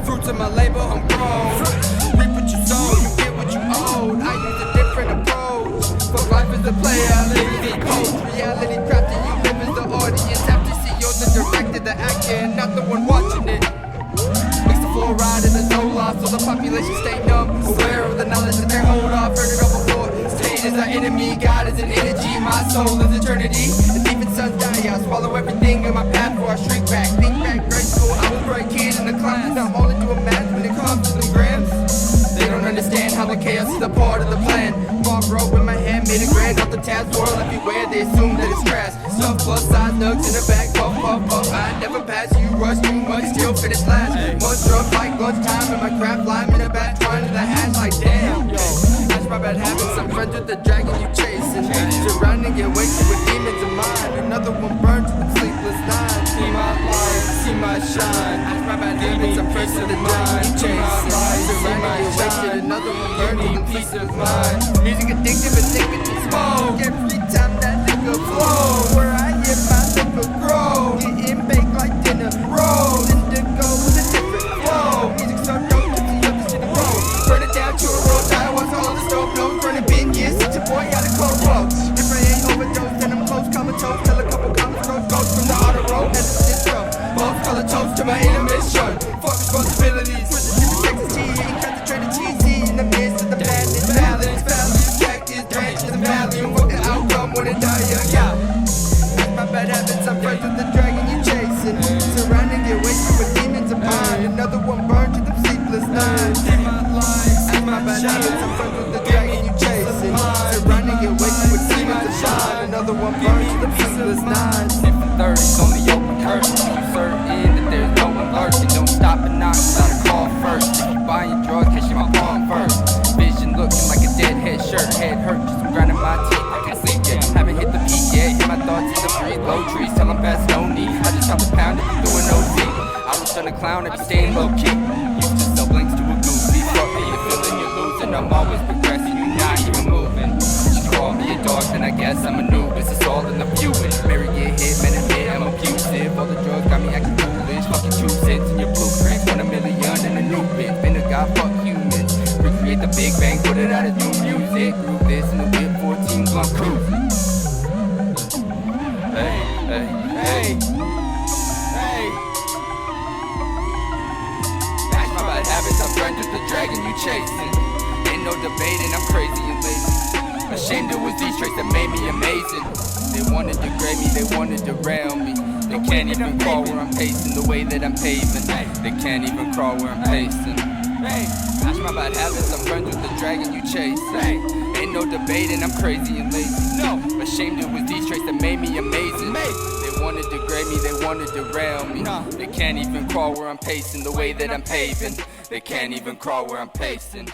Fruits of my labor, I'm grown. Reap what you sow, you get what you owe. I use a different approach. Fuck life as a player, I live as a coach. Reality crafted, you live as the audience. After see you're the director, the actor, and not the one watching it. Makes the floor ride and there's no loss, so the population stay numb. Aware of the knowledge that they're hold off, heard it all before. State is our enemy, God is an energy, my soul is eternity. And even suns die, I swallow everything in my path before I shrink back. Think back, grade school, I was a bright kid in the class. Now I'm all into a math when it comes to the grams. They don't understand how the chaos is a part of the plan. Mark wrote with my hand, made a grand off the tabs, swirl everywhere, they assume that it's trash. Stuff plus size nugs in the back, puff, puff, puff. I never pass, you rush too much, still finish last. Much drunk like lunchtime, and my craft lime in the back, trying to the hatch like damn. Yo, that's my bad habits, I'm friends with the dragon you chasing. Surrounding, get wasted with demons of mine. Another one burned to the sleepless night. See my light, see my shine. That's my bad habits, I'm friends with the dragon you chasing. Surrounding, get wasted, another one burned to the sleepless mind. Music addictive and nicotine smoke. Every time that liquor flows, where I hear my liquor grow. Getting baked like dinner rolls. Indigo with a different flow. Music so dope, keeps the others to the road. Burn it down to a roll tide, watch all the stove blows. Burning bin years, sit your boy out of cold road. If I ain't overdosed, then I'm close, comatose. Tell a couple comments, goes from the auto road. Head to this road, both color toast to my intermission. Fuck responsibilities, with the different Texas G. Ain't concentrated cheesy in the midst of the madness. Balance, value, cactus, branches, and value. Fuck the outcome when it die, yeah. My bad habits, I'm friends with the dragon you chasing. Surrounding, get wasted with demons of mine. Another one burned to the sleepless nights. My bad habits, I'm friends with the dragon you chasing. Surrounding, get wasted with demons of mine. Another one burned to the sleepless nights. Different 30s on the open curtain. You certain that there's no one lurking. Don't stop and knock without a call first. If you buying drugs, catch my palm first. Vision looking like a dead head shirt. Head hurt, just I'm grinding my teeth. I can't sleep yet. Haven't hit the peak yet. Hit my thoughts in the breeze. Low trees, tell them pass no need. I just count the pound if you doing OD. I was trying to clown if you staying low key. Used to sell blinks to a goofy. Fuck me, you're feeling you're losing. I'm always progressing, you're not even moving. You call me a dog, then I guess I'm a Anubis. It's all in the viewing. Mary get hit, man admit I'm abusive. All the drugs got me acting foolish. Fucking 2 cents in your blueprint. 1 million in a new bit. Been a god, fuck humans. Recreate the Big Bang, put it out of new music. Group this in the whip, 14 blunt cruising. Hey, hey, hey, hey. That's my bad habits, I'm friends with the dragon you chasing. Ain't no debating, I'm crazy and lazy. Ashamed it was these traits that made me amazing. They wanted to degrade me, they wanted to rail me. They can't even crawl where I'm pacing, the way that I'm paving. They can't even crawl where I'm pacing. Hey, that's my bad habits, I'm friends with the dragon you chase. Hey, ain't no debating, I'm crazy and lazy. No, ashamed it was these traits that made me amazing. They wanted to degrade me, they wanted to derail me. They can't even crawl where I'm pacing, the way that I'm paving. They can't even crawl where I'm pacing.